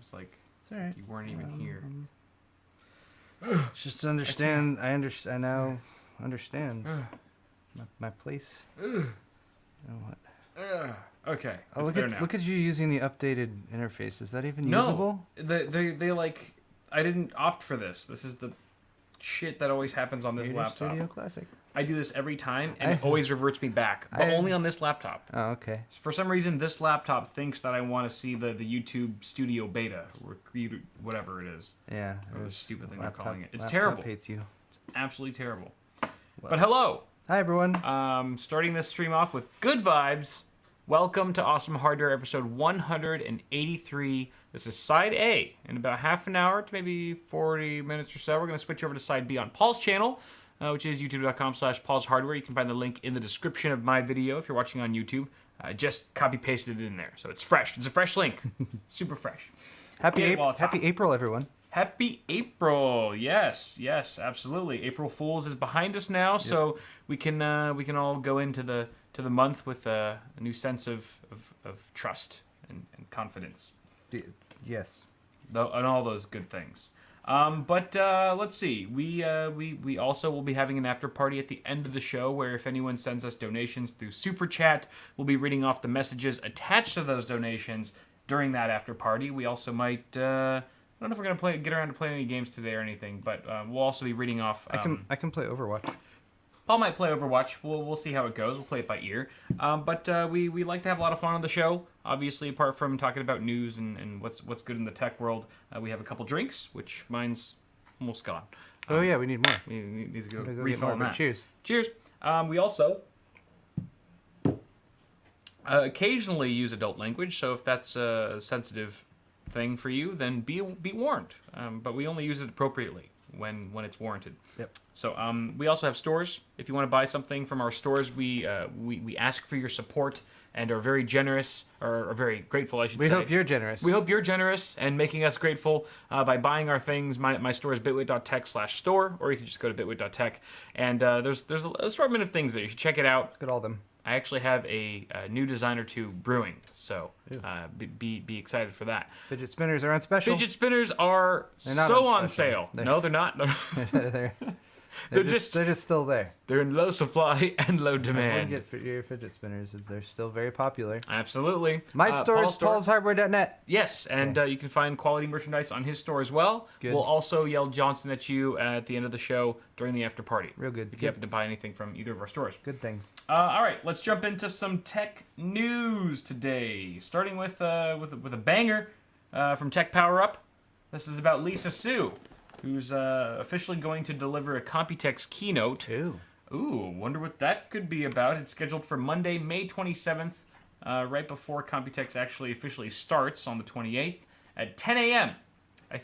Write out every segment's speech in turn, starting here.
It's like It's all right. you weren't even here. Just understand. I now understand my place. You know what? Okay. Oh, look at you using the updated interface. Is that even usable? They like. I didn't opt for this. This is the shit that always happens on this laptop. Studio Classic. I do this every time, and it always reverts me back, but only on this laptop. Oh, okay. For some reason, this laptop thinks that I want to see the YouTube Studio Beta, or whatever it is. Yeah. Or the stupid thing they're calling it. It's laptop terrible. Hates you. It's absolutely terrible. Well. But hello. Hi, everyone. Starting this stream off with good vibes. Welcome to Awesome Hardware episode 183. This is side A. In about half an hour to maybe 40 minutes or so, we're going to switch over to side B on Paul's channel, which is youtube.com/paulshardware. You can find the link in the description of my video if you're watching on YouTube. Just copy-pasted it in there, so it's fresh. It's a fresh link. Super fresh. Happy April, everyone. Happy April! Yes, absolutely. April Fools is behind us now, so we can all go into the month with a new sense of trust and confidence. Yes, and all those good things. But let's see. We also will be having an after party at the end of the show, where if anyone sends us donations through Super Chat, we'll be reading off the messages attached to those donations during that after party. We also might. I don't know if we're gonna get around to playing any games today or anything, but we'll also be reading off. I can play Overwatch. Paul might play Overwatch. We'll see how it goes. We'll play it by ear. But we like to have a lot of fun on the show. Obviously, apart from talking about news and what's good in the tech world, we have a couple drinks, which mine's almost gone. Oh yeah, we need more. We need to go refill on that. Cheers. Cheers. We also occasionally use adult language, so if that's a sensitive thing for you, then be warned. But we only use it appropriately when it's warranted. Yep. So we also have stores. If you want to buy something from our stores, we ask for your support and are very generous, or are very grateful, I should say. We hope you're generous. We hope you're generous and making us grateful by buying our things. My store is bitwit.tech/store, or you can just go to bitwit.tech. And there's an assortment of things there. You should check it out. Look at all of them. I actually have a new design or two brewing, so be excited for that. Fidget spinners are on special. Fidget spinners are so on sale. No, they're not. they're just still there. They're in low supply and low demand. Everyone get your fidget spinners. They're still very popular. Absolutely. My store is paulshardware.net. Yes, and you can find quality merchandise on his store as well. Good. We'll also yell Johnson at you at the end of the show during the after party. Real good. If you happen to buy anything from either of our stores. Good things. All right, let's jump into some tech news today. Starting with a banger from Tech Power Up. This is about Lisa Su, who's officially going to deliver a Computex keynote. Ooh, wonder what that could be about. It's scheduled for Monday, May 27th, right before Computex actually officially starts on the 28th at 10 a.m. I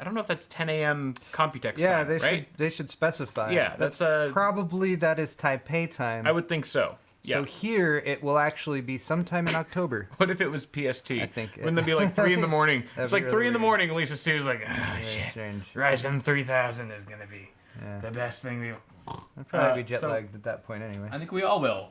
don't know if that's 10 a.m. Computex time, they should specify. Yeah, that's probably that is Taipei time. I would think so. Yeah. So here it will actually be sometime in October. What if it was PST? I think. Wouldn't it be like 3 in the morning? It's like really 3 in the weird. morning. Lisa Sue's like, shit. Strange. Ryzen 3000 is gonna be the best thing we've. I'd probably be jet lagged at that point anyway. I think we all will.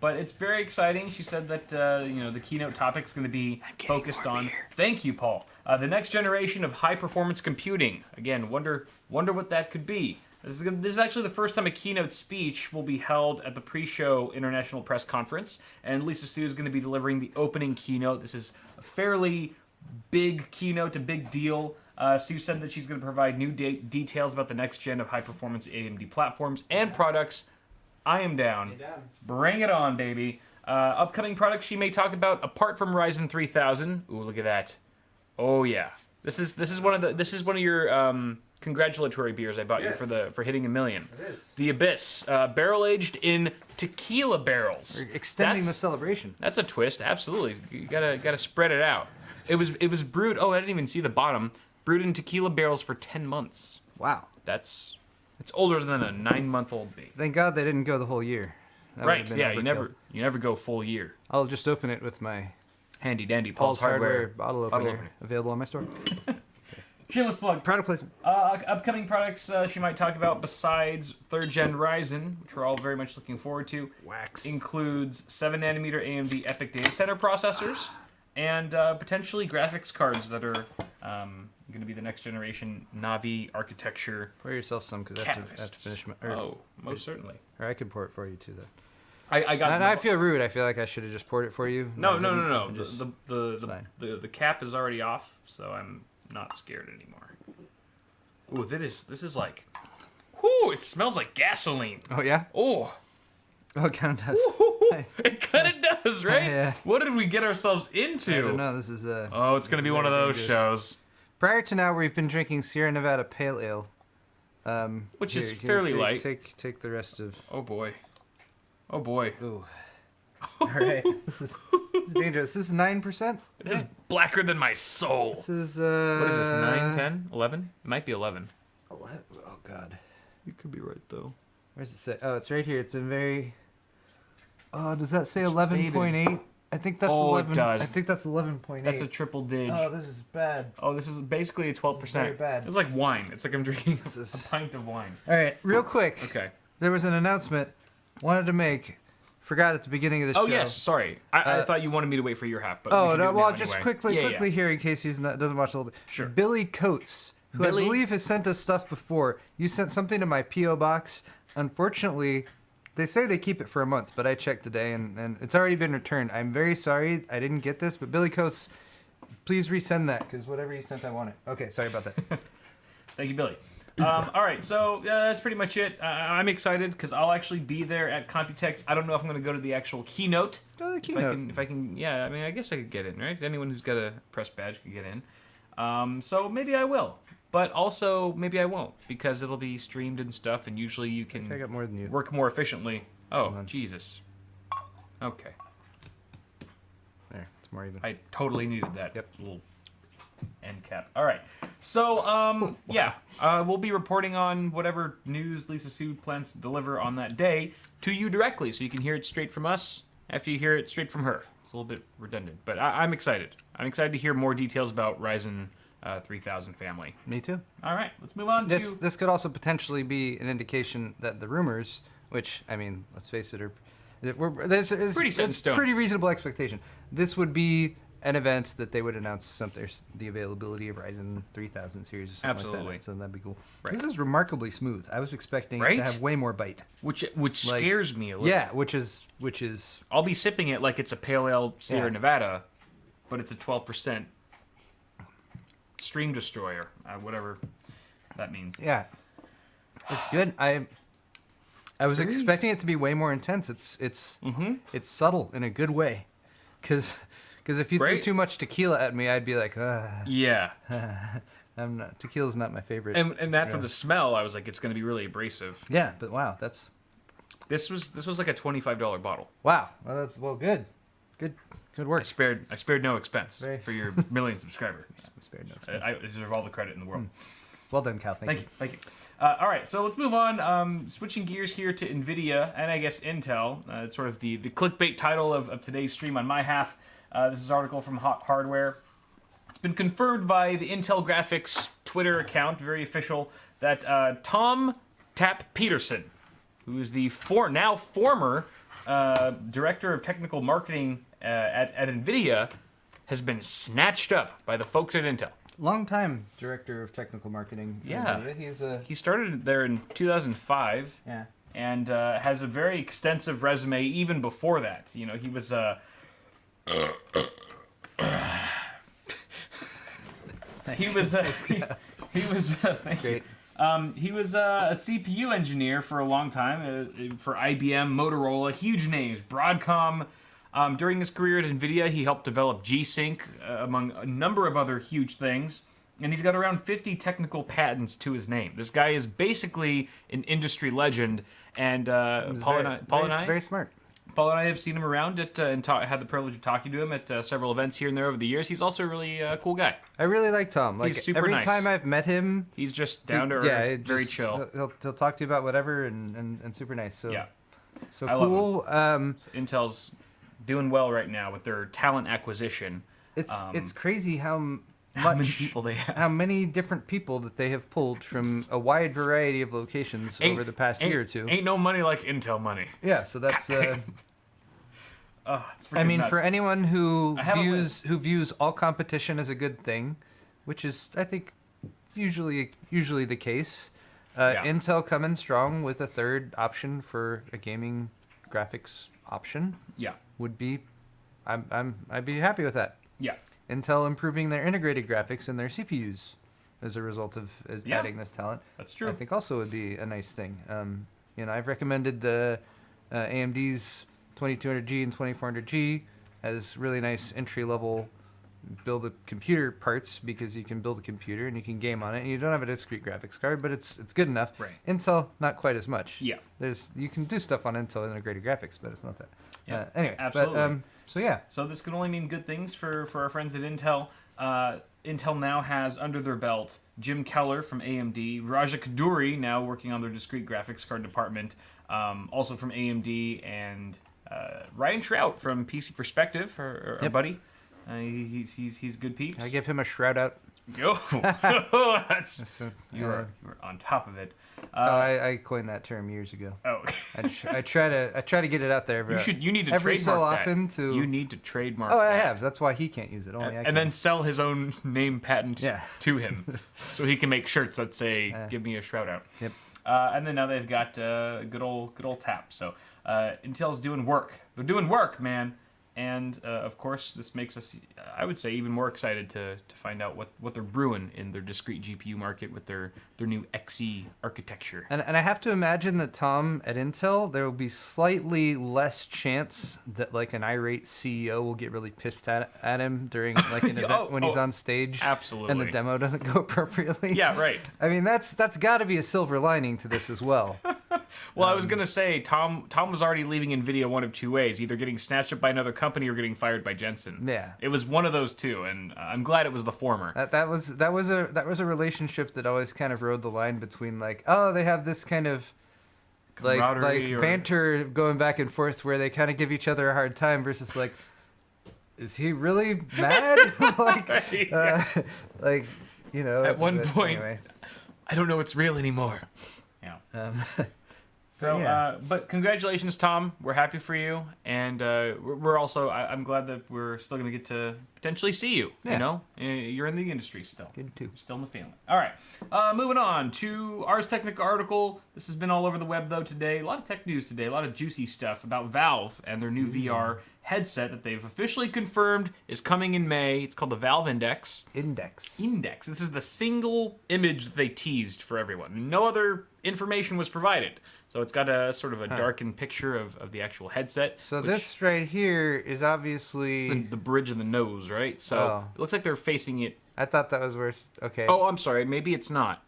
But it's very exciting. She said that the keynote topic is going to be focused on. Thank you, Paul. The next generation of high performance computing. Again, wonder what that could be. This is actually the first time a keynote speech will be held at the pre-show International Press Conference, and Lisa Su is going to be delivering the opening keynote. This is a fairly big keynote, a big deal. Sue said that she's going to provide new details about the next gen of high-performance AMD platforms and products. I am down. Bring it on, baby. Upcoming products she may talk about apart from Ryzen 3000. Ooh, look at that. Oh yeah. This is one of your congratulatory beers I bought you for hitting 1 million. It is. The Abyss, barrel aged in tequila barrels. We're extending the celebration. That's a twist. Absolutely. You gotta spread it out. It was brewed. Oh, I didn't even see the bottom. Brewed in tequila barrels for 10 months. Wow. It's older than a 9-month-old bee. Thank God they didn't go the whole year. That Right, yeah, you never go full year. I'll just open it with my Handy dandy Paul's Hardware bottle opener. Available on my store. Shameless plug. Product placement. Upcoming products she might talk about besides 3rd Gen Ryzen, which we're all very much looking forward to. Wax. Includes 7nm AMD EPYC data center processors, and potentially graphics cards that are going to be the next generation Navi architecture. Pour yourself some, because I have to finish my... most certainly. Or I could pour it for you, too, then. I got. And I feel rude. I feel like I should have just poured it for you. No. Just, The cap is already off, so I'm not scared anymore. Ooh, this is like... Whoo, it smells like gasoline. Oh, yeah? Oh. Oh, it kind of does. It kind of does, right? Yeah. What did we get ourselves into? I don't know. This is Oh, it's going to be one of those shows. Prior to now, we've been drinking Sierra Nevada Pale Ale. Which is fairly light. Take the rest of... Oh, boy. Oh, boy. Ooh. All right. This is dangerous. This is 9%? This is blacker than my soul. This is... What is this, 9, 10, 11? It might be 11. 11? Oh, God. You could be right, though. Where's it say? Oh, it's right here. It's in very... Oh, does that say 11.8? I think that's 11. It does. I think that's 11.8. That's a triple dig. Oh, this is bad. Oh, this is basically a 12%. This is very bad. It's like wine. It's like I'm drinking a pint of wine. All right, real quick. Okay. There was an announcement wanted to make. Forgot at the beginning of the show. Oh, yes. Sorry. I thought you wanted me to wait for your half. But oh, we no. should Well, do it just now quickly anyway. here in case doesn't watch the whole thing. Sure. Billy Coates, who Billy? I believe has sent us stuff before. You sent something to my P.O. box. Unfortunately, they say they keep it for a month, but I checked today, and it's already been returned. I'm very sorry I didn't get this, but Billy Coates, please resend that, because whatever you sent, I want it. Okay, sorry about that. Thank you, Billy. All right, so that's pretty much it. I'm excited because I'll actually be there at Computex. I don't know if I'm going to go to the actual keynote. Oh, the keynote. If I can, yeah. I mean, I guess I could get in, right? Anyone who's got a press badge could get in. So maybe I will, but also maybe I won't because it'll be streamed and stuff, and usually you can I got more than you. work more efficiently. Oh, Jesus. Okay. There, it's more even. I totally needed that Yep. little end cap. All right. So, yeah, we'll be reporting on whatever news Lisa Sue plans to deliver on that day to you directly, so you can hear it straight from us after you hear it straight from her. It's a little bit redundant, but I'm excited. I'm excited to hear more details about Ryzen 3000 family. Me too. All right, let's move on to... This could also potentially be an indication that the rumors, which, I mean, let's face it, Pretty set in stone. pretty reasonable expectation. This would be an event that they would announce the availability of Ryzen 3000 series or something Absolutely. like that. So that'd be cool. Right. This is remarkably smooth. I was expecting it Right? to have way more bite. Which scares me a little. Yeah, which is I'll be sipping it like it's a Pale Ale Sierra Yeah. Nevada, but it's a 12% stream destroyer, whatever that means. yeah. It's good. I was very- expecting it to be way more intense. It's subtle in a good way. Cuz if you threw Right? too much tequila at me, I'd be like, Yeah. tequila's not my favorite. And after the smell, I was like, it's going to be really abrasive. Yeah, but wow, that's This was like a $25 bottle. wow. Well, that's good work. I spared no expense Very- for your million subscriber. Spared notes. I deserve all the credit in the world. Well done, Cal. Thank you. Thank you. All right, so let's move on. Switching gears here to Nvidia and I guess Intel. It's sort of the clickbait title of today's stream on my half. This is an article from Hot Hardware. It's been confirmed by the Intel Graphics Twitter account, very official, that Tom Tap Peterson, who is the now former director of technical marketing at Nvidia, has been snatched up by the folks at Intel. Long-time director of technical marketing. Yeah. He's He started there in 2005. yeah. And has a very extensive resume even before that. You know, he was he was Great. he was a CPU engineer for a long time for IBM, Motorola, huge names, Broadcom. During his career at Nvidia, he helped develop G-Sync, among a number of other huge things. And he's got around 50 technical patents to his name. This guy is basically an industry legend. And Paul and I, very smart. Paul and I have seen him around and had the privilege of talking to him at several events here and there over the years. He's also a really cool guy. I really like Tom. Like He's super every nice. time I've met him, He's just down to earth, very just- chill. He'll talk to you about whatever and super nice. So Yeah, so I love cool. Intel's doing well right now with their talent acquisition. It's crazy how How many people they have. how many different people that they have pulled from a wide variety of locations over the past year or two. Ain't no money like Intel money. Yeah, so that's Oh, it's freaking I mean, nuts. for anyone who I have a views all competition as a good thing, which is, I think, usually the case, Yeah. Intel coming strong with a third option for a gaming graphics option Yeah. would be, I'd be happy with that. Yeah. Intel improving their integrated graphics and their CPUs as a result of Yeah. adding this talent. That's true. I think also would be a nice thing. I've recommended the AMD's 2200G and 2400G as really nice entry-level build a computer parts because you can build a computer and you can game on it and you don't have a discrete graphics card, but it's good enough. Right. Intel, not quite as much. Yeah. You can do stuff on Intel integrated graphics, but it's not that. Yeah. Anyway, Absolutely. But, so yeah. So this can only mean good things for our friends at Intel. Intel now has under their belt Jim Keller from AMD, Raja Kaduri now working on their discrete graphics card department, also from AMD, and Ryan Shrout from PC Perspective, our buddy. He's good peeps. I give him a shout out. That's you were on top of it. I coined that term years ago. Oh, I try to get it out there. you need to every trademark so that. often to. You need to trademark. Oh, I that. have. That's why he can't use it. Only I can. And then sell his own name patent Yeah. to him, so he can make shirts that say "Give me a shout out." Yep. And then now they've got good old tap. So Intel's doing work. They're doing work, man. And of course, this makes us, I would say, even more excited to find out what they're brewing in their discrete GPU market with their new Xe architecture. And I have to imagine that Tom at Intel, there will be slightly less chance that like an irate CEO will get really pissed at him during like an event when he's on stage. Absolutely. And the demo doesn't go appropriately. Yeah, right. I mean, that's got to be a silver lining to this as well. Well, I was gonna say Tom was already leaving Nvidia one of two ways: either getting snatched up by another company or getting fired by Jensen. Yeah. It was one of those two, and I'm glad it was the former. That was a relationship that always kind of rode the line between like, oh, they have this kind of like banter going back and forth where they kind of give each other a hard time versus like, is he really mad? Like, you know. At one point, anyway. I don't know what's real anymore. Yeah. So, yeah. But congratulations, Tom. We're happy for you, and we're also. I'm glad that we're still going to get to potentially see you. Yeah. You know, you're in the industry still. Good too. You're still in the family. All right. Moving on to Ars Technica article. This has been all over the web though today. A lot of tech news today. A lot of juicy stuff about Valve and their new VR headset that they've officially confirmed is coming in May. It's called the Valve Index. Index. This is the single image that they teased for everyone. No other information was provided. So it's got a sort of a darkened picture of the actual headset. So this right here is obviously the bridge of the nose, right? So it looks like they're facing it. I thought that was where. Okay. Oh, I'm sorry. Maybe it's not.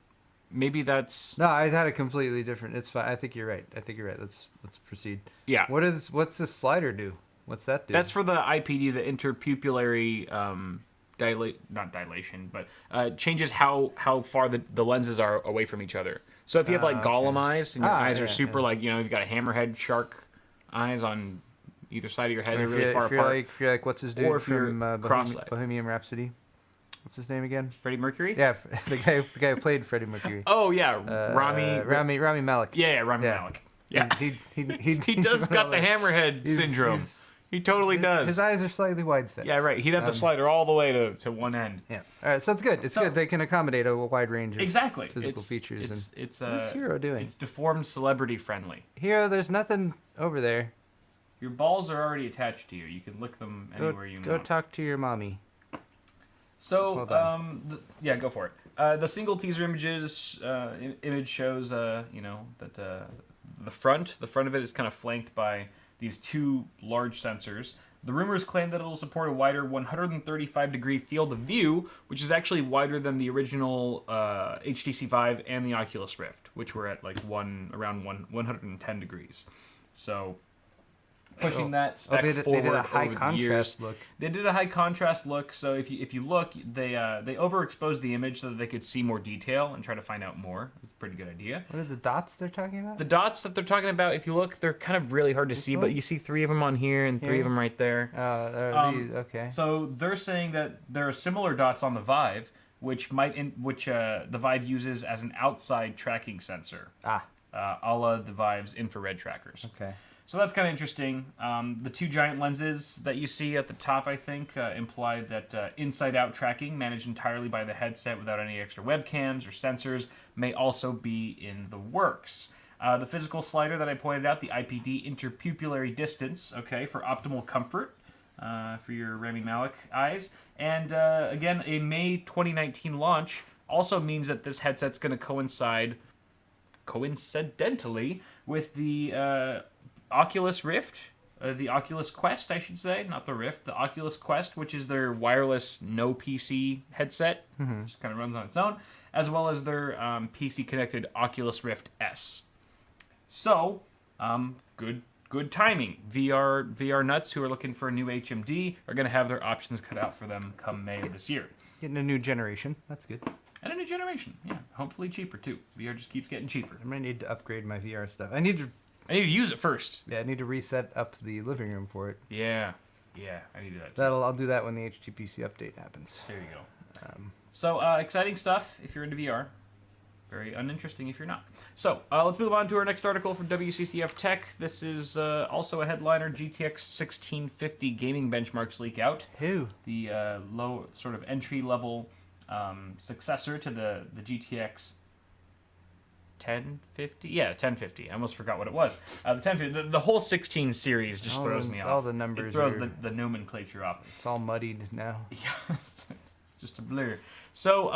Maybe that's. No, I had a completely different. It's fine. I think you're right. Let's proceed. Yeah. What's this slider do? What's that do? That's for the IPD, the interpupillary not dilation, but changes how far the lenses are away from each other. So if you have like Gollum eyes and your eyes are super like, you know, you've got a hammerhead shark eyes on either side of your head, they're really far apart. If you're like, what's his dude or if from cross-eyed. Bohemian Rhapsody? What's his name again? Freddie Mercury? Yeah, the guy who played Freddie Mercury. Oh yeah, Rami Malek. Yeah, Rami Malek. Yeah, he does got the hammerhead syndrome. He totally does. His eyes are slightly wide set. Yeah, right. He'd have the slider all the way to one end. Yeah. All right, so it's good. It's good. They can accommodate a wide range of physical features. What's Hero doing? It's deformed celebrity friendly. Hero, there's nothing over there. Your balls are already attached to you. You can lick them anywhere you want. Go talk to your mommy. So, go for it. The single teaser image shows, that the front of it is kind of flanked by these two large sensors. The rumors claim that it will support a wider 135-degree field of view, which is actually wider than the original HTC Vive and the Oculus Rift, which were at like around 110 degrees. So pushing that spec forward. They did a high contrast look. They did a high contrast look. So if you look, they overexposed the image so that they could see more detail and try to find out more. It's a pretty good idea. What are the dots they're talking about? The dots that they're talking about, if you look, they're kind of really hard to see, but you see 3 of them on here and 3 of them right there. Okay. So they're saying that there are similar dots on the Vive, which the Vive uses as an outside tracking sensor. A la the Vive's infrared trackers. Okay. So that's kind of interesting. The two giant lenses that you see at the top, I think, imply that inside-out tracking, managed entirely by the headset without any extra webcams or sensors, may also be in the works. The physical slider that I pointed out, the IPD interpupillary distance, okay, for optimal comfort for your Rami Malek eyes. And again, a May 2019 launch also means that this headset's going to coincidentally with the Oculus Rift, the Oculus Quest, I should say, not the Rift, the Oculus Quest, which is their wireless no PC headset, just kind of runs on its own, as well as their PC connected Oculus Rift S. So, good timing. VR nuts who are looking for a new HMD are going to have their options cut out for them come May of this year. Getting a new generation. That's good. And a new generation, yeah. Hopefully cheaper too. VR just keeps getting cheaper. I might need to upgrade my VR stuff. I need to use it first. Yeah, I need to reset up the living room for it. Yeah, I need to do that too. I'll do that when the HTPC update happens. There you go. So exciting stuff if you're into VR. Very uninteresting if you're not. So let's move on to our next article from WCCF Tech. This is also a headliner. GTX 1650 gaming benchmarks leak out. Who? The low sort of entry level successor to the GTX 1050. Yeah, 1050. I almost forgot what it was. The 1050. The whole 16 series just throws me off. All the numbers. It throws the nomenclature off. It's all muddied now. Yeah, it's just a blur. So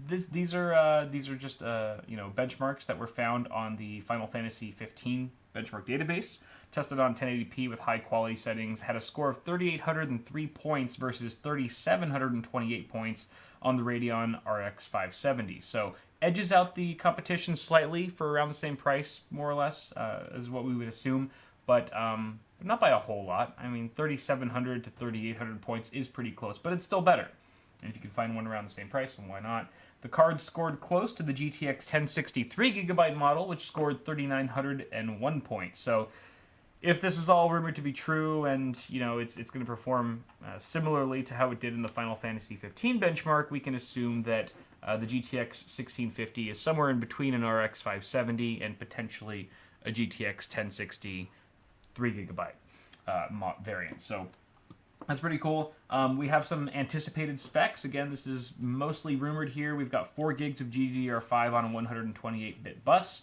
these are just benchmarks that were found on the Final Fantasy 15 benchmark database, tested on 1080p with high quality settings, had a score of 3,803 points versus 3,728 points on the Radeon RX 570. So edges out the competition slightly for around the same price, more or less, is what we would assume, but not by a whole lot. I mean, 3,700 to 3,800 points is pretty close, but it's still better. And if you can find one around the same price, then why not? The card scored close to the GTX 1060 3GB model, which scored 3,901 points. So if this is all rumored to be true and, it's going to perform similarly to how it did in the Final Fantasy 15 benchmark, we can assume that the GTX 1650 is somewhere in between an RX 570 and potentially a GTX 1060 3GB variant. So that's pretty cool. We have some anticipated specs. Again, this is mostly rumored here. We've got 4 gigs of GDDR5 on a 128-bit bus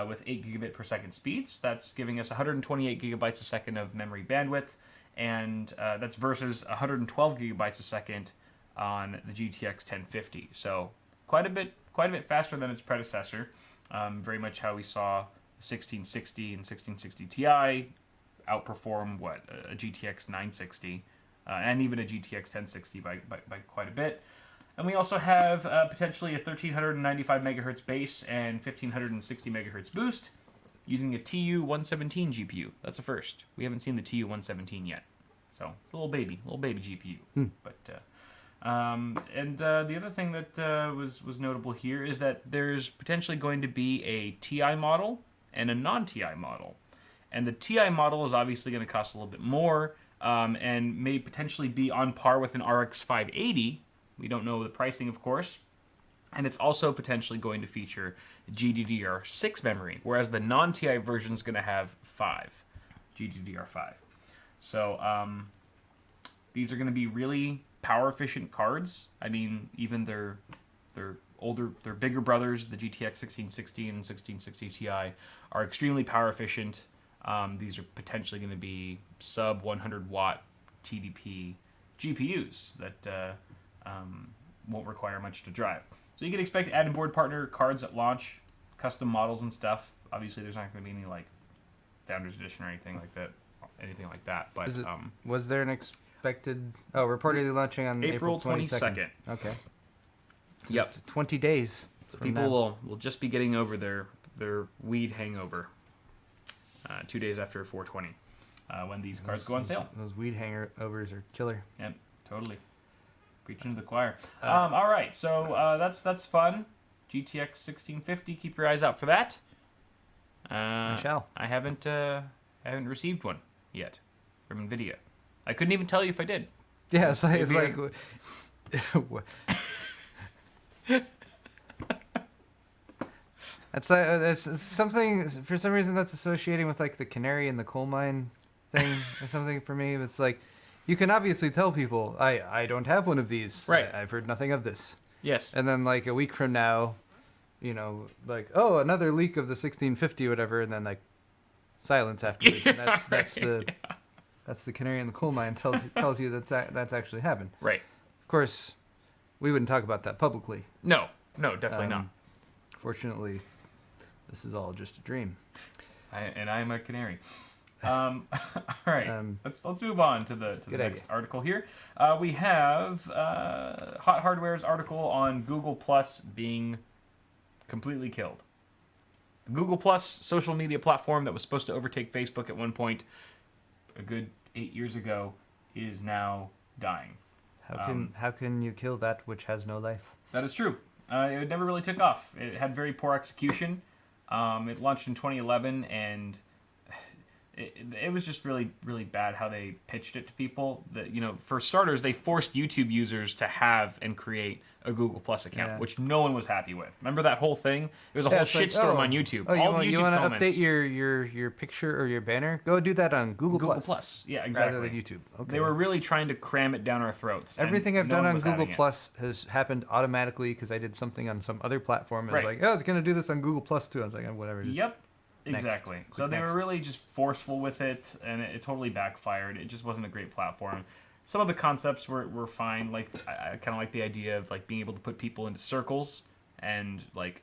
with 8 gigabit per second speeds. That's giving us 128 gigabytes a second of memory bandwidth, and that's versus 112 gigabytes a second on the GTX 1050. So quite a bit faster than its predecessor. Very much how we saw the 1660 and 1660 Ti outperform a GTX 960 and even a GTX 1060 by quite a bit. And we also have potentially a 1395 megahertz base and 1560 megahertz boost using a TU-117 GPU. That's a first. We haven't seen the TU-117 yet, so it's a little baby GPU. But the other thing that was notable here is that there's potentially going to be a TI model and a non-TI model. And the TI model is obviously going to cost a little bit more and may potentially be on par with an RX 580. We don't know the pricing, of course. And it's also potentially going to feature GDDR6 memory, whereas the non-TI version is going to have 5, GDDR5. So these are going to be really power-efficient cards. I mean, even their bigger brothers, the GTX 1660 and 1660 Ti, are extremely power-efficient. These are potentially going to be sub 100 watt TDP GPUs that won't require much to drive. So you can expect add-in board partner cards at launch, custom models and stuff. Obviously, there's not going to be any like Founders Edition or anything like that. But was there an expected? Oh, reportedly launching on April 22nd. Okay. Yep. So 20 days. So people will just be getting over their weed hangover 2 days after 420 when these cards go on sale. Those weed hangovers are killer. Yep, totally. Preaching to the choir. All right, so that's fun. GTX 1650. Keep your eyes out for that. I shall. I haven't received one yet from Nvidia. I couldn't even tell you if I did. Yeah, it's like it's something for some reason that's associating with like the canary in the coal mine thing or something for me. It's like you can obviously tell people I don't have one of these. Right. I've heard nothing of this. Yes. And then like a week from now, like oh another leak of the 1650 whatever, and then like silence afterwards. And that's the canary in the coal mine tells you that's actually happened. Right. Of course, we wouldn't talk about that publicly. No, definitely not. Fortunately, this is all just a dream. I am a canary. All right, let's move on to the next article here. We have Hot Hardware's article on Google Plus being completely killed. The Google Plus social media platform that was supposed to overtake Facebook at one point, a good 8 years ago, is now dying. How can you kill that which has no life? That is true. It never really took off. It had very poor execution. It launched in 2011, and it was just really, really bad how they pitched it to people. That for starters, they forced YouTube users to have and create a Google Plus account, which no one was happy with. Remember that whole thing? It was a whole shitstorm on YouTube. You want to update your picture or your banner? Go do that on Google Plus. Yeah, exactly. Rather than YouTube. Okay. They were really trying to cram it down our throats. Everything I've done on Google Plus has happened automatically because I did something on some other platform. It was like, it's going to do this on Google Plus too. I was like, whatever. Yep. Exactly. So they were really just forceful with it, and it totally backfired. It just wasn't a great platform. Some of the concepts were fine. Like I kind of like the idea of like being able to put people into circles and like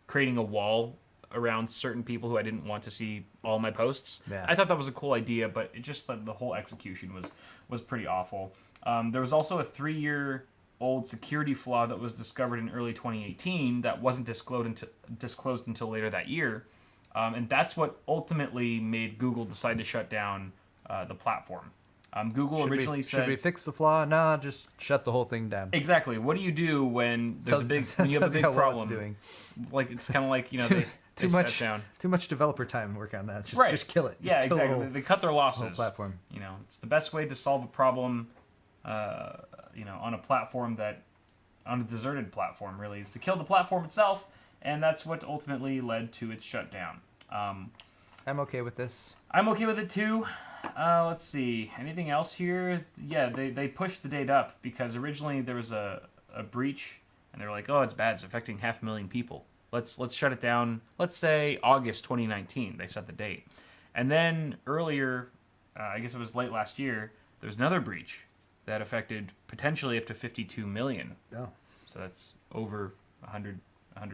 creating a wall around certain people who I didn't want to see all my posts. Yeah. I thought that was a cool idea, but it just the whole execution was pretty awful. There was also a 3-year-old security flaw that was discovered in early 2018 that wasn't disclosed until later that year. And that's what ultimately made Google decide to shut down the platform. Google originally said, "Should we fix the flaw? No, just shut the whole thing down." Exactly. What do you do when there's when you have a big problem? Doing. Like it's kind of like too much developer time work on that. Just kill it. Yeah, exactly. They cut their losses. The whole platform. It's the best way to solve a problem. On a platform on a deserted platform, really, is to kill the platform itself. And that's what ultimately led to its shutdown. I'm okay with this. I'm okay with it too. Let's see. Anything else here? Yeah, they pushed the date up because originally there was a breach, and they were like, "Oh, it's bad. It's affecting 500,000 people. Let's shut it down. Let's say August 2019." They set the date, and then earlier, I guess it was late last year, there was another breach that affected potentially up to 52 million. Oh, so that's over 100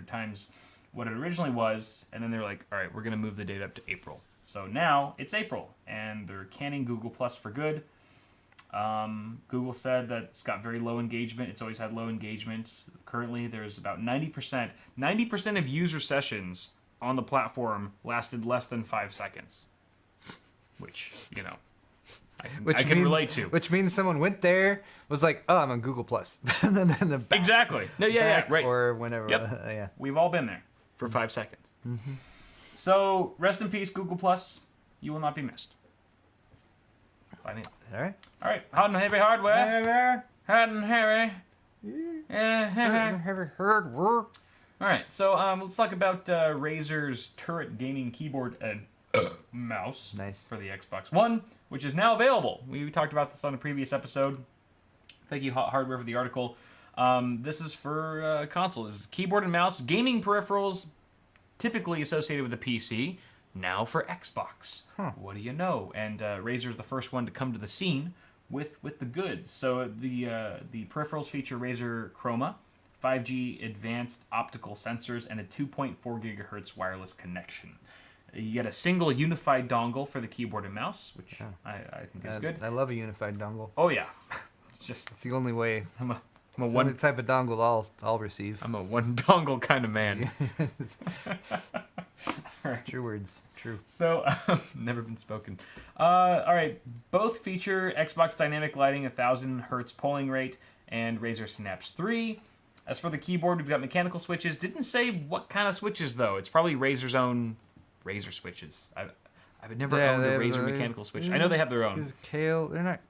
times what it originally was, and then they're like, all right, we're going to move the date up to April. So now it's April, and they're canning Google Plus for good. Google said that it's got very low engagement. It's always had low engagement. Currently, there's about 90%. 90% of user sessions on the platform lasted less than 5 seconds, which, I can relate to. Which means someone went there, was like, "Oh, I'm on Google Plus," and then the back, exactly. No, right. Or whenever. Yep. Yeah. We've all been there for 5 seconds. Mm-hmm. So rest in peace, Google Plus. You will not be missed. Sign in. All right. Hot and heavy hardware. Hot and heavy. Heavy hardware. All right. So let's talk about Razer's Turret gaming keyboard and mouse. Nice. For the Xbox One, which is now available. We talked about this on a previous episode. Thank you, Hot Hardware, for the article. This is for consoles. Keyboard and mouse, gaming peripherals, typically associated with a PC, now for Xbox. Huh. What do you know? And Razer's the first one to come to the scene with the goods. So the peripherals feature Razer Chroma, 5G advanced optical sensors, and a 2.4 gigahertz wireless connection. You get a single unified dongle for the keyboard and mouse, which I think is good. I love a unified dongle. Oh yeah, it's the only way. I'm a it's one type of dongle I'll receive. I'm a one dongle kind of man. True words. True. So never been spoken. All right, both feature Xbox dynamic lighting, 1000 hertz polling rate, and Razer Synapse 3. As for the keyboard, we've got mechanical switches. Didn't say what kind of switches though. It's probably Razer's own Razer switches. I've never owned a Razer mechanical switch. I know they have their own. They're not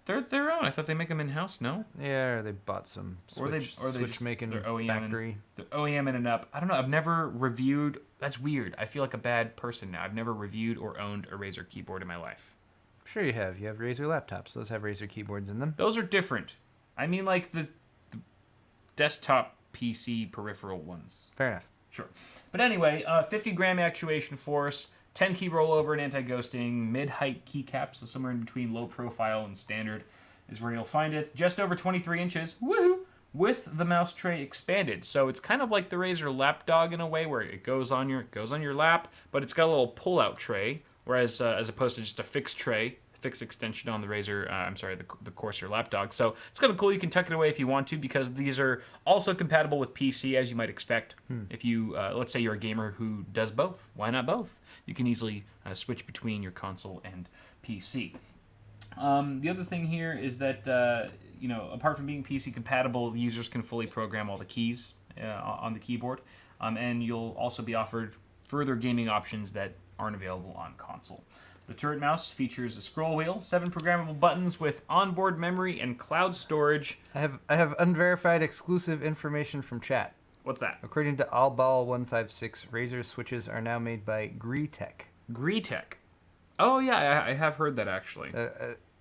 They're their own. I thought they make them in house. No, Yeah, or they bought some Switch, or they Switch just making they're OEM factory. the OEM in and up. I don't know. I've never reviewed. That's weird. I feel like a bad person now. I've never reviewed or owned a Razer keyboard in my life. Sure you have. You have Razer laptops. Those have Razer keyboards in them. Those are different. I mean, like the desktop PC peripheral ones. Fair enough. Sure. But anyway, 50 gram actuation force, 10 key rollover and anti-ghosting, mid-height keycap, so somewhere in between low profile and standard is where you'll find it. Just over 23 inches, woohoo, with the mouse tray expanded. So it's kind of like the Razer Lapdog in a way, where it goes on your lap, but it's got a little pull-out tray, whereas as opposed to just a fixed tray, fixed extension on the Razer, the Corsair Lapdog. So it's kind of cool. You can tuck it away if you want to, because these are also compatible with PC, as you might expect. If you, let's say you're a gamer who does both. Why not both? You can easily switch between your console and PC. The other thing here is that, apart from being PC compatible, users can fully program all the keys on the keyboard. And you'll also be offered further gaming options that aren't available on console. The Turret mouse features a scroll wheel, 7 programmable buttons with onboard memory and cloud storage. I have unverified exclusive information from chat. What's that? According to Allball156, Razer switches are now made by GTX. GTX. Oh yeah, I have heard that actually.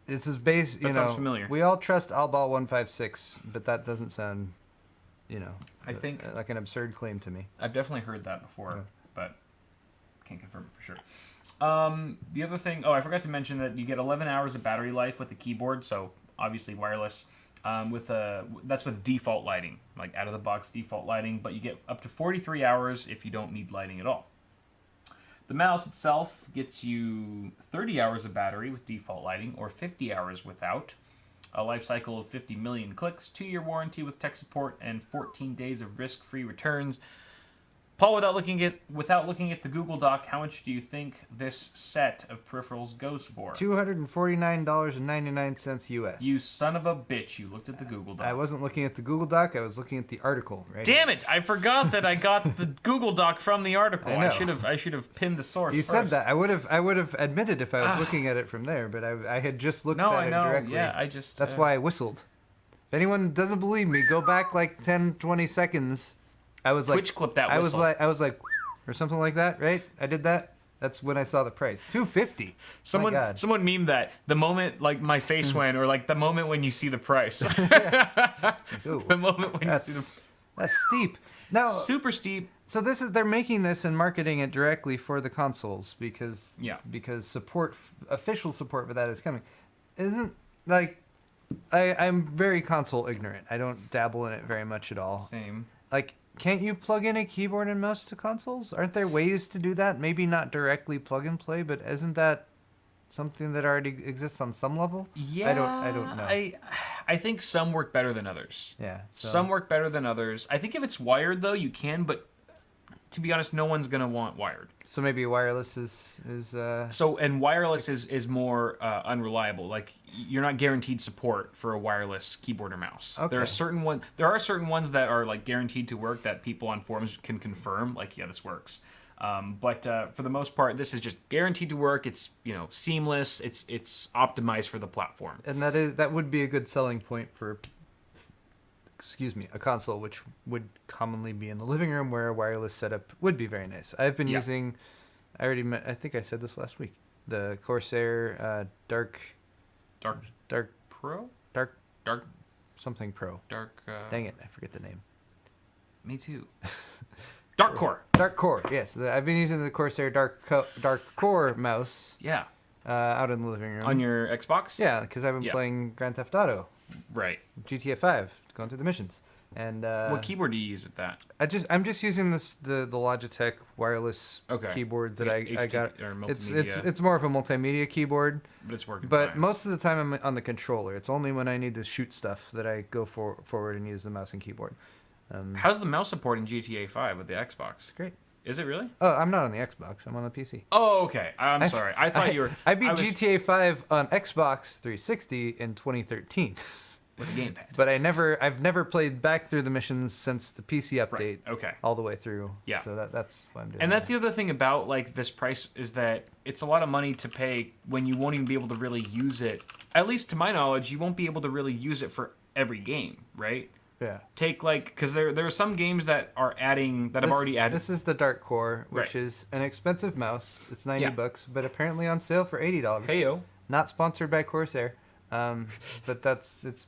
This is based, That sounds familiar. We all trust Allball156, but that doesn't sound, I think like an absurd claim to me. I've definitely heard that before, but can't confirm it for sure. The other thing, I forgot to mention that you get 11 hours of battery life with the keyboard, so obviously wireless. That's with default lighting, like out of the box default lighting, but you get up to 43 hours if you don't need lighting at all. The mouse itself gets you 30 hours of battery with default lighting, or 50 hours without. A life cycle of 50 million clicks, 2-year warranty with tech support, and 14 days of risk-free returns. Paul, without looking at the Google Doc, how much do you think this set of peripherals goes for? $249.99 US. You son of a bitch! You looked at the Google Doc. I wasn't looking at the Google Doc. I was looking at the article. Right. Damn it! I forgot that I got the Google Doc from the article. I know. I should have pinned the source. You first. said that. I would have admitted if I was looking at it from there, but I had just looked at it directly. Yeah, I just. That's why I whistled. If anyone doesn't believe me, go back like 10, 20 seconds. I was like, Twitch clip that whistle. I was like, or something like that, right? I did that. That's when I saw the price. $250. Someone memed that the moment like my face went, or like the moment when you see the price. Ooh, The moment when you see the that's steep. Now, super steep. so they're making this and marketing it directly for the consoles because official support for that is coming. Isn't like I'm very console ignorant. I don't dabble in it very much at all. Same. Like, can't you plug in a keyboard and mouse to consoles? Aren't there ways to do that? Maybe not directly plug and play, but isn't that something that already exists on some level? Yeah, I don't know. I think some work better than others. Yeah. So. Some work better than others. I think if it's wired though, you can, but to be honest, no one's gonna want wired. So maybe wireless is and wireless is more unreliable. Like you're not guaranteed support for a wireless keyboard or mouse. Okay. There are certain ones that are like guaranteed to work that people on forums can confirm. Like, yeah, this works. But for the most part, this is just guaranteed to work. It's seamless. It's optimized for the platform. And that would be a good selling point for a console, which would commonly be in the living room, where a wireless setup would be very nice. I've been using, I think I said this last week, the Corsair Dark Pro? Dark something Pro. Dark. Dang it, I forget the name. Me too. Dark Core. Dark Core, yes. I've been using the Corsair Dark Core mouse. Yeah. Out in the living room. On your Xbox? Yeah, because I've been playing Grand Theft Auto. Right. GTA 5, going through the missions. And what keyboard do you use with that? I'm just using the Logitech wireless keyboard that I got. Or it's more of a multimedia keyboard. But it's working. But fine. most of the time I'm on the controller. It's only when I need to shoot stuff that I go forward and use the mouse and keyboard. How's the mouse support in GTA 5 with the Xbox? It's great. Is it really? Oh, I'm not on the Xbox. I'm on the PC. Oh, okay. I'm sorry. I thought you were. I beat GTA 5 on Xbox 360 in 2013. with a gamepad. But I've never played back through the missions since the PC update. Right. Okay. All the way through. Yeah. So that's what I'm doing. And that's the other thing about like this price is that it's a lot of money to pay when you won't even be able to really use it. At least to my knowledge, you won't be able to really use it for every game, right? Yeah. Take like because there are some games that are adding that have already added. This is the Dark Core, which Right. is an expensive mouse. It's $90, Yeah. but apparently on sale for $80. Heyo. Not sponsored by Corsair, but it's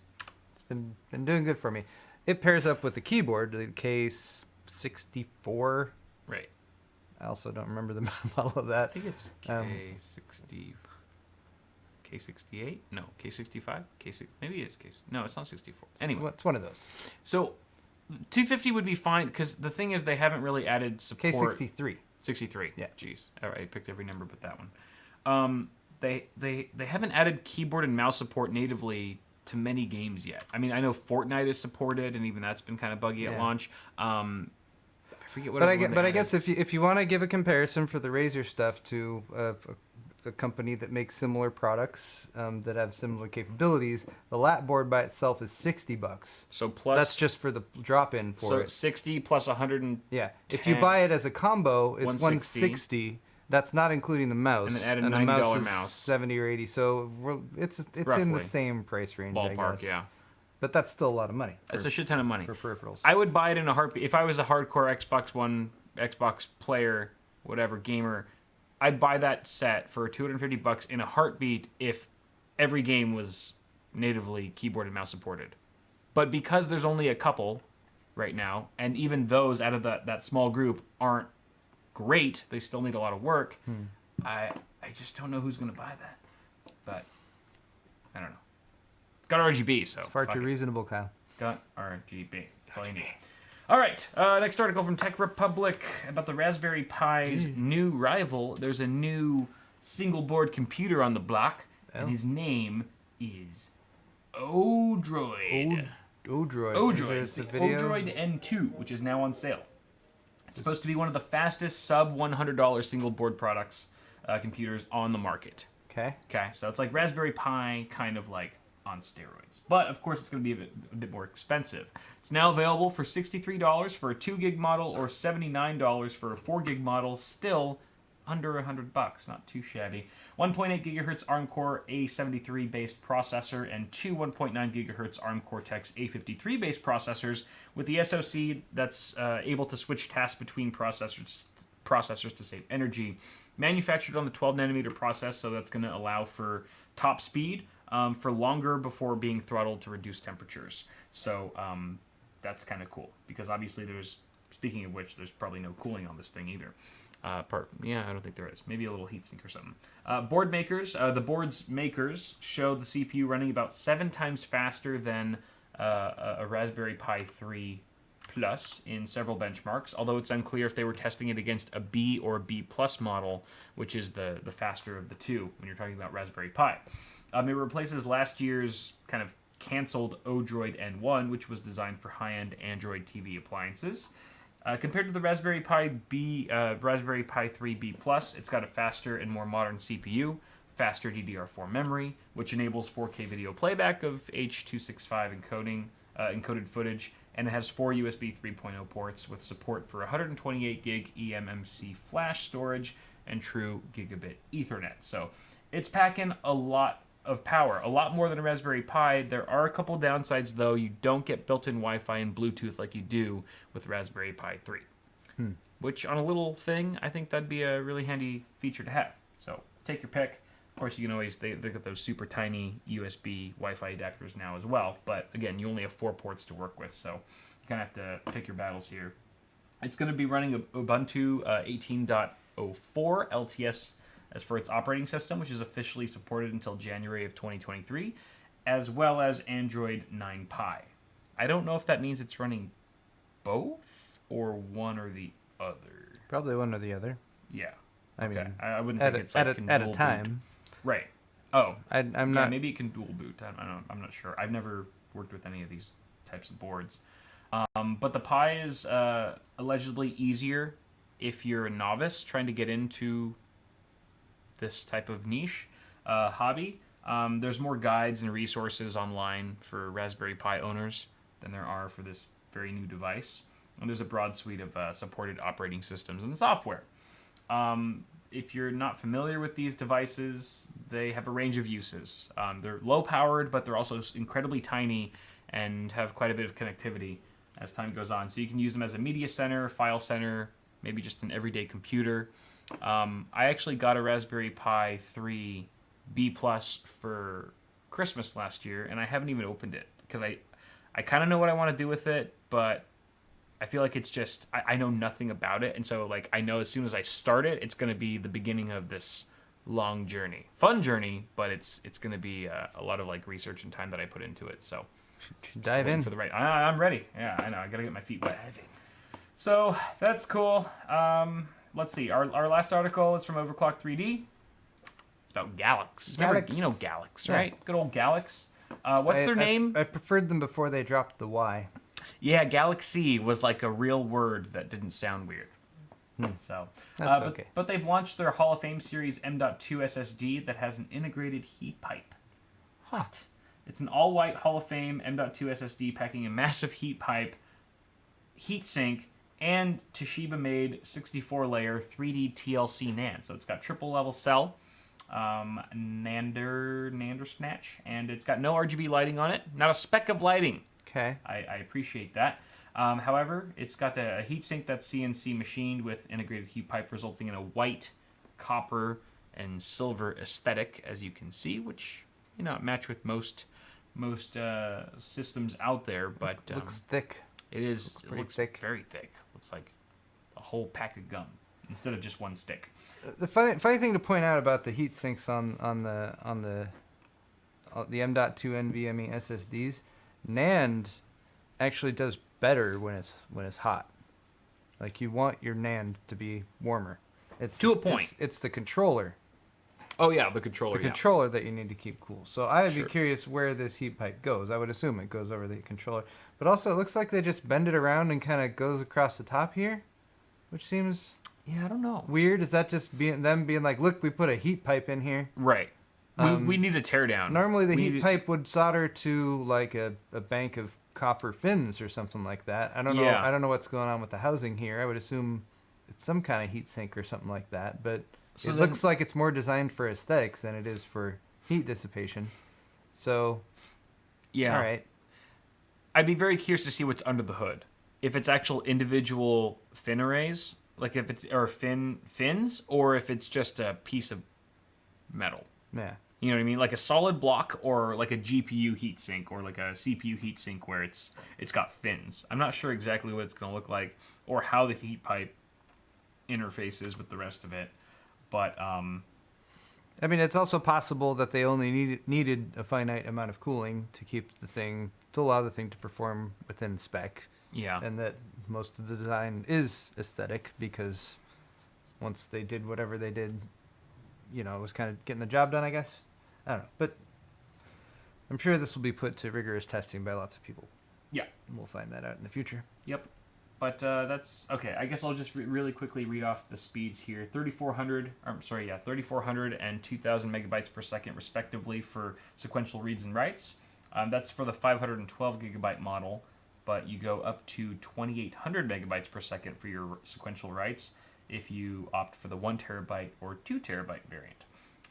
been doing good for me. It pairs up with the keyboard, the K64. Right. I also don't remember the model of that. I think it's K60. K68? No, K65? K6? Maybe it is K. No, it's not 64. Anyway, It's one of those. so 250 would be fine because the thing is they haven't really added support. K63. 63. Yeah. Jeez. All right, I picked every number but that one. They haven't added keyboard and mouse support natively to many games yet. I mean, I know Fortnite is supported, and even that's been kind of buggy at Yeah. launch. I forget what. But I guess if you want to give a comparison for the Razer stuff to a company that makes similar products that have similar capabilities, the lat board by itself is $60. so plus That's just for the drop-in for so it. 60 plus 100 and Yeah. If you 10, buy it as a combo, it's 160. $160. That's not including the mouse. And then add a the $90 mouse is mouse. 70 or 80. So it's in Roughly. the same price range, I ballpark. guess. Yeah, But that's still a lot of money that's a shit ton of money. for peripherals. I would buy it in a heartbeat if I was a hardcore Xbox One, Xbox player, whatever gamer. I'd buy that set for $250 in a heartbeat if every game was natively keyboard and mouse supported. But because there's only a couple right now, and even those out of that small group aren't great, they still need a lot of work. I just don't know who's going to buy that. But I don't know. It's got RGB, so It's far fuck too it. reasonable, Kyle. It's got RGB. That's all you need. All right, next article from Tech Republic about the Raspberry Pi's new rival. There's a new single-board computer on the block, and his name is Odroid. Odroid. Odroid. Is The there a video? Odroid N2, which is now on sale. It's supposed to be one of the fastest sub-$100 single-board products, computers on the market. Okay. Okay, so it's like Raspberry Pi, kind of like on steroids. But of course, it's going to be a bit more expensive. It's now available for $63 for a 2 gig model or $79 for a 4 gig model. Still under $100, not too shabby. 1.8 gigahertz ARM Core A73 based processor and two 1.9 gigahertz ARM Cortex A53 based processors with the SoC that's able to switch tasks between processors to save energy. Manufactured on the 12 nanometer process, so that's going to allow for top speed for longer before being throttled to reduce temperatures. So that's kind of cool because obviously speaking of which, there's probably no cooling on this thing either. I don't think there is. Maybe a little heatsink or something. The board's makers show the CPU running about 7 times faster than a Raspberry Pi 3 Plus in several benchmarks, although it's unclear if they were testing it against a B or B Plus model, which is the faster of the two when you're talking about Raspberry Pi. It replaces last year's kind of canceled Odroid N1, which was designed for high-end Android TV appliances. Compared to the Raspberry Pi 3 B Plus, it's got a faster and more modern CPU, faster DDR4 memory, which enables 4K video playback of H.265 encoded footage, and it has 4 USB 3.0 ports with support for 128 gig eMMC flash storage and true gigabit Ethernet. So it's packing a lot of power, a lot more than a Raspberry Pi. There are a couple downsides, though. You don't get built-in Wi-Fi and Bluetooth like you do with Raspberry Pi 3, which on a little thing, I think that'd be a really handy feature to have. So take your pick. Of course, you can always, they got those super tiny USB Wi-Fi adapters now as well. But again, you only have 4 ports to work with, so you kind of have to pick your battles here. It's going to be running Ubuntu 18.04 LTS as for its operating system, which is officially supported until January of 2023, as well as Android 9 Pie. I don't know if that means it's running both or one or the other. Probably one or the other. Yeah. I Okay. mean, I wouldn't think it's like at can a dual boot. time. Right. Oh. I'm Yeah, not. maybe it can dual boot. I'm not sure. I've never worked with any of these types of boards. But the Pi is allegedly easier if you're a novice trying to get into this type of niche hobby. There's more guides and resources online for Raspberry Pi owners than there are for this very new device. And there's a broad suite of supported operating systems and software. If you're not familiar with these devices, they have a range of uses. They're low-powered, but they're also incredibly tiny and have quite a bit of connectivity as time goes on. So you can use them as a media center, file center, maybe just an everyday computer. I actually got a Raspberry Pi 3 B+ for Christmas last year, and I haven't even opened it because I kind of know what I want to do with it, but I feel like it's just I know nothing about it, and so like I know as soon as I start it, it's going to be the beginning of this long journey, fun journey, but it's going to be a lot of like research and time that I put into it. So Dive in for the right. I'm ready. Yeah, I know. I got to get my feet wet. So that's cool. Let's see. Our last article is from Overclock 3D. It's about Galax. Galax. You know Galax, Yeah. right? Good old Galax. What's their name? I preferred them before they dropped the Y. Yeah, Galaxy was like a real word that didn't sound weird. So, That's okay. But they've launched their Hall of Fame series M.2 SSD that has an integrated heat pipe. What? It's an all-white Hall of Fame M.2 SSD packing a massive heat pipe, heatsink, and Toshiba-made 64-layer 3D TLC NAND. So it's got triple-level cell, Nander snatch, and it's got no RGB lighting on it. Not a speck of lighting. Okay. I appreciate that. However, it's got a heatsink that's CNC machined with integrated heat pipe, resulting in a white, copper, and silver aesthetic, as you can see, which match with most systems out there. But Looks thick. it is. Looks It pretty looks thick. very thick. Looks like a whole pack of gum instead of just one stick. The funny thing to point out about the heat sinks on the M.2 NVMe SSDs, NAND actually does better when it's hot. Like you want your NAND to be warmer. It's To a point. It's the controller. Oh yeah, the controller. Controller that you need to keep cool. So I would Sure. be curious where this heat pipe goes. I would assume it goes over the controller. But also it looks like they just bend it around and kind of goes across the top here, which seems Yeah, I don't know. weird. Is that just them being like, look, we put a heat pipe in here? Right. We need a teardown. Normally the We heat need- pipe would solder to like a bank of copper fins or something like that. I don't know. Yeah. I don't know what's going on with the housing here. I would assume it's some kind of heat sink or something like that. But So it then- looks like it's more designed for aesthetics than it is for heat dissipation. So, Yeah. all right. I'd be very curious to see what's under the hood. If it's actual individual fin arrays, like if it's fins, or if it's just a piece of metal. Yeah. You know what I mean? Like a solid block, or like a GPU heatsink, or like a CPU heatsink where it's got fins. I'm not sure exactly what it's going to look like, or how the heat pipe interfaces with the rest of it. But I mean, it's also possible that they only needed a finite amount of cooling to allow the thing to perform within spec. yeah, And that most of the design is aesthetic because once they did whatever they did, it was kind of getting the job done, I guess. I don't know. But I'm sure this will be put to rigorous testing by lots of people. yeah. And we'll find that out in the future. Yep. But that's okay. I guess I'll just really quickly read off the speeds here. 3,400 and 2,000 megabytes per second, respectively, for sequential reads and writes. That's for the 512 gigabyte model, but you go up to 2,800 megabytes per second for your sequential writes if you opt for the 1 terabyte or 2 terabyte variant.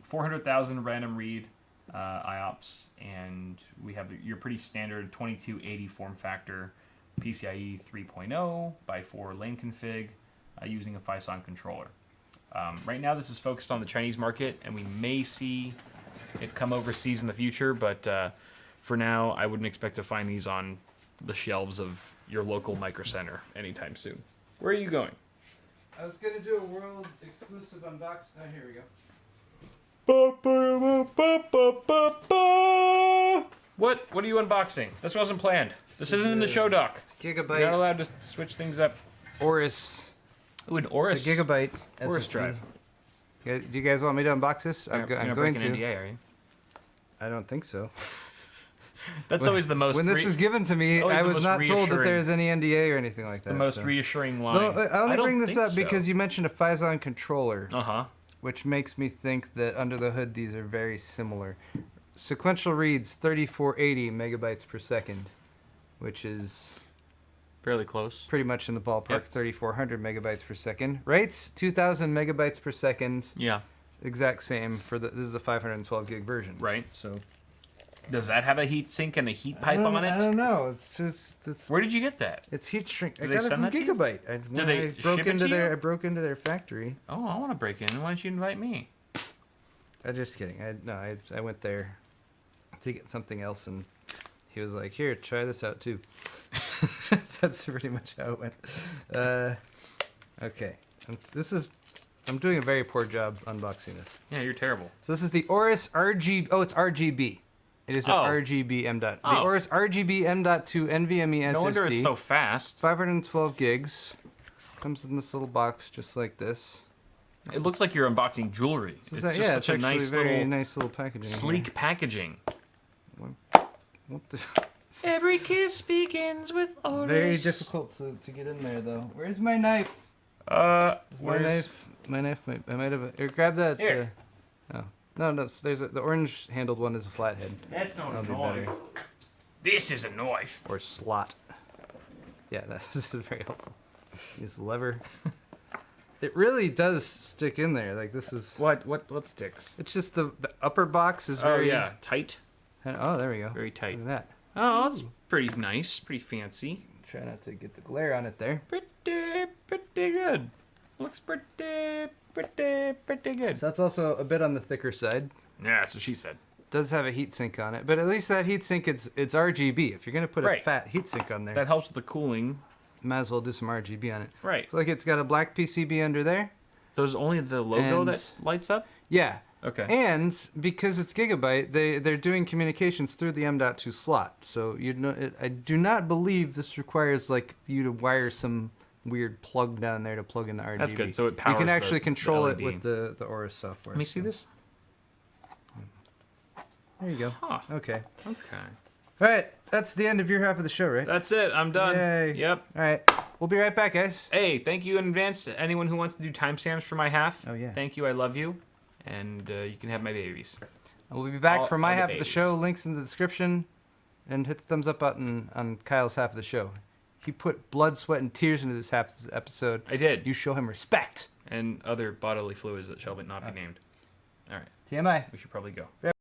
400,000 random read IOPS, and we have your pretty standard 2280 form factor. PCIe 3.0 by 4 lane config using a Phison controller. Right now, this is focused on the Chinese market, and we may see it come overseas in the future, but for now, I wouldn't expect to find these on the shelves of your local Micro Center anytime soon. Where are you going? I was going to do a world exclusive unboxing. Oh, here we go. What are you unboxing? This wasn't planned. This isn't in the show doc. You're not Gigabyte allowed to switch things up. Oris. Ooh, an Oris. It's a gigabyte Oris SSD. drive. Do you guys want me to unbox this? I'm You're not going to. breaking NDA, are you? I don't think so. That's always the most. When this was given to me, it's always I the was most not told that reassuring. there's any NDA or anything like that. the most so. reassuring line. No, I only don't bring this think up so. because you mentioned a Phison controller, Uh-huh. which makes me think that under the hood these are very similar. sequential reads 3480 megabytes per second, which is Fairly close. pretty much in the ballpark. Yep. 3400 megabytes per second. Writes 2000 megabytes per second. Yeah. Exact same for this is a 512 gig version. Right. So Does that have a heat sink and a heat pipe on I it? don't know. It's Where did you get that? it's heat shrink. I Did they got it send from that to you? Gigabyte. When they I ship broke it into to you? I broke into their factory. Oh, I want to break in. Why don't you invite me? I'm just kidding. I went there to get something else, and he was like, "Here, try this out too." So that's pretty much how it went. Okay, I'm doing a very poor job unboxing this. Yeah, you're terrible. So this is the Aorus RGB. Oh, it's RGB. It is an Oh. RGB M. The Oh. Aorus RGB M.2 NVMe SSD. No wonder it's so fast. 512 gigs. Comes in this little box just like this. It looks like you're unboxing jewelry. It's just yeah, such it's a actually nice very little nice little packaging. here. sleek packaging. What the? Every kiss begins with Oris. Very difficult to get in there though. Where's my knife? Where's My knife. I might have. Here, grab that. Here. Oh no. The orange handled one is a flathead That's not That'll a be knife. better. This is a knife. or slot. Yeah, this is very helpful. Use the lever. It really does stick in there. Like this is. What sticks? It's just the upper box is Oh very. yeah, tight. Oh, there we go. Very tight. Look at that. Oh, that's pretty nice. Pretty fancy. Try not to get the glare on it there. Pretty good. Looks pretty good. So that's also a bit on the thicker side. Yeah, that's what she said. Does have a heatsink on it, but at least that heatsink it's RGB. If you're gonna put a Right. fat heatsink on there, That helps with the cooling. might as well do some RGB on it. Right. So like it's got a black PCB under there. So is only the logo And- that lights up? Yeah. Okay. And because it's Gigabyte, they're doing communications through the M.2 slot. So I do not believe this requires like you to wire some weird plug down there to plug in the RGB. That's good. So it powers You can the- actually the control it LED. with the Aorus software. Let me see so- this. There you go. Huh. Okay. Okay. All right. That's the end of your half of the show, right? That's it. I'm done. Yay. Yep. All right. We'll be right back, guys. Hey, thank you in advance to anyone who wants to do timestamps for my half. Oh, yeah. Thank you. I love you. And you can have my babies. We'll be back for my all the half of the babies. show. Links in the description. And hit the thumbs up button on Kyle's half of the show. He put blood, sweat, and tears into this half of this episode. I did. You show him respect. And other bodily fluids that shall not be named. All right. TMI. We should probably go.